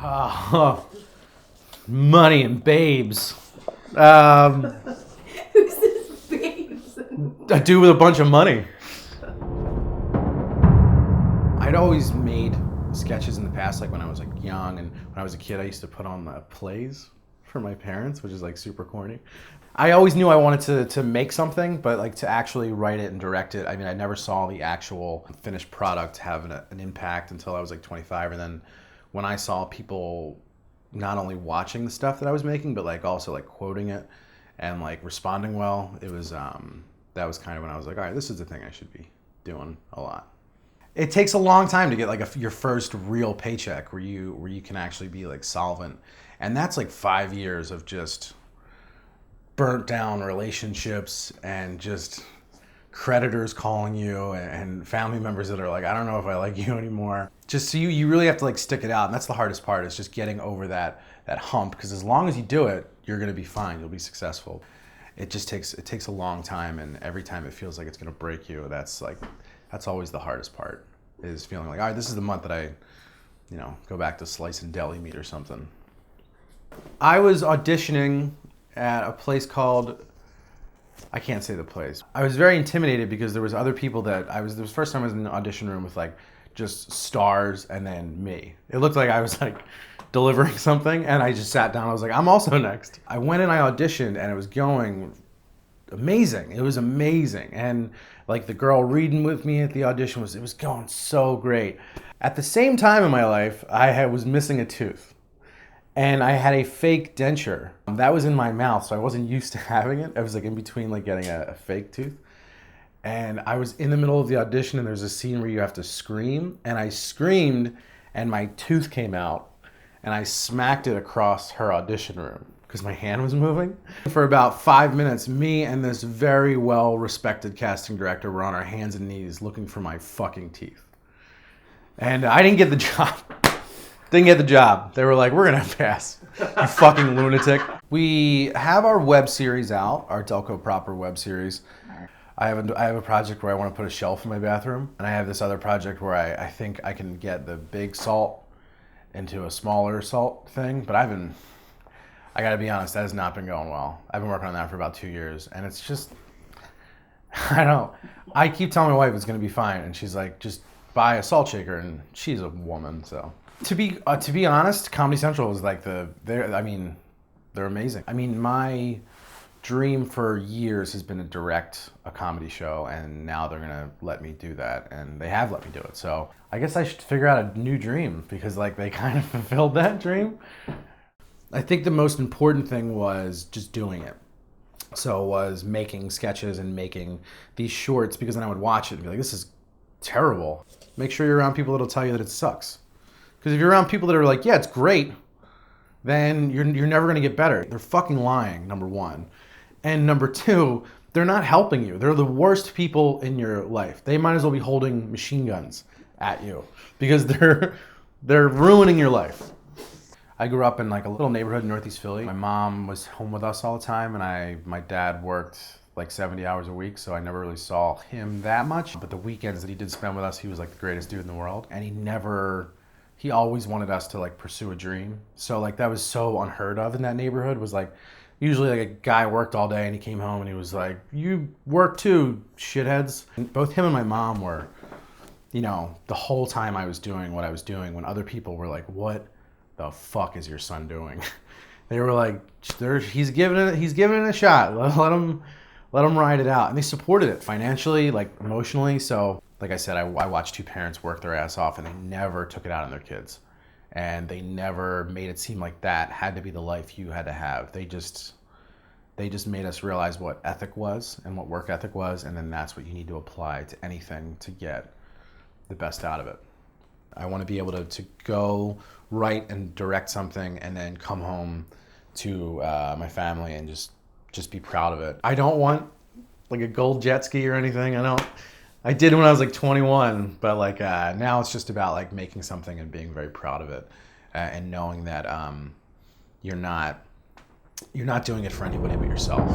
Oh, money and babes. Who's this babes? I do with a bunch of money. I'd always made sketches in the past, like when I was like young, and when I was a kid, I used to put on plays for my parents, which is like super corny. I always knew I wanted to make something, but like to actually write it and direct it, I mean, I never saw the actual finished product have an impact until I was like 25. And then when I saw people not only watching the stuff that I was making, but like also like quoting it and like responding well, it was, that was kind of when I was like, all right, this is the thing I should be doing a lot. It takes a long time to get like your first real paycheck where you can actually be like solvent. And that's like 5 years of just burnt down relationships and just creditors calling you and family members that are like, I don't know if I like you anymore. Just so you really have to like stick it out. And that's the hardest part, is just getting over that hump. Because as long as you do it, you're gonna be fine, you'll be successful. It takes a long time, and every time it feels like it's gonna break you, that's always the hardest part, is feeling like, all right, this is the month that I, go back to slicing deli meat or something. I was auditioning at a place called, I can't say the place. I was very intimidated because there was other people there was the first time I was in the audition room with like just stars and then me. It looked like I was like delivering something, and I just sat down. I was like, I'm also next. I went and I auditioned, and it was going amazing. It was amazing. And like the girl reading with me at the audition it was going so great. At the same time in my life, I was missing a tooth. And I had a fake denture. That was in my mouth, so I wasn't used to having it. I was like in between like getting a fake tooth. And I was in the middle of the audition, and there's a scene where you have to scream. And I screamed, and my tooth came out, and I smacked it across her audition room because my hand was moving. For about 5 minutes, me and this very well-respected casting director were on our hands and knees looking for my fucking teeth. And I didn't get the job. Didn't get the job. They were like, we're gonna pass, you fucking lunatic. We have our web series out, our Delco Proper web series. I have a project where I want to put a shelf in my bathroom, and I have this other project where I think I can get the big salt into a smaller salt thing, but I gotta be honest, that has not been going well. I've been working on that for about 2 years, and it's just, I don't know. I keep telling my wife it's gonna be fine, and she's like, just buy a salt shaker, and she's a woman, so. To be honest, Comedy Central is like they're amazing. I mean, my dream for years has been to direct a comedy show, and now they're gonna let me do that, and they have let me do it. So I guess I should figure out a new dream, because like they kind of fulfilled that dream. I think the most important thing was just doing it. So it was making sketches and making these shorts, because then I would watch it and be like, this is terrible. Make sure you're around people that'll tell you that it sucks. Because if you're around people that are like, yeah, it's great, then you're never going to get better. They're fucking lying, number one. And number two, they're not helping you. They're the worst people in your life. They might as well be holding machine guns at you, because they're ruining your life. I grew up in like a little neighborhood in Northeast Philly. My mom was home with us all the time, and my dad worked like 70 hours a week, so I never really saw him that much. But the weekends that he did spend with us, he was like the greatest dude in the world. And he always wanted us to like pursue a dream. So like that was so unheard of in that neighborhood. Was like usually like a guy worked all day and he came home and he was like, you work too, shitheads. And both him and my mom were, the whole time I was doing what I was doing, when other people were like, what the fuck is your son doing? They were like, he's giving it a shot. Let him ride it out. And they supported it financially, like emotionally. So like I said, I watched two parents work their ass off, and they never took it out on their kids. And they never made it seem like that had to be the life you had to have. They just made us realize what ethic was and what work ethic was, and then that's what you need to apply to anything to get the best out of it. I want to be able to go write and direct something and then come home to my family and just be proud of it. I don't want like a gold jet ski or anything. I did when I was like 21, but like now it's just about like making something and being very proud of it, and knowing that you're not doing it for anybody but yourself.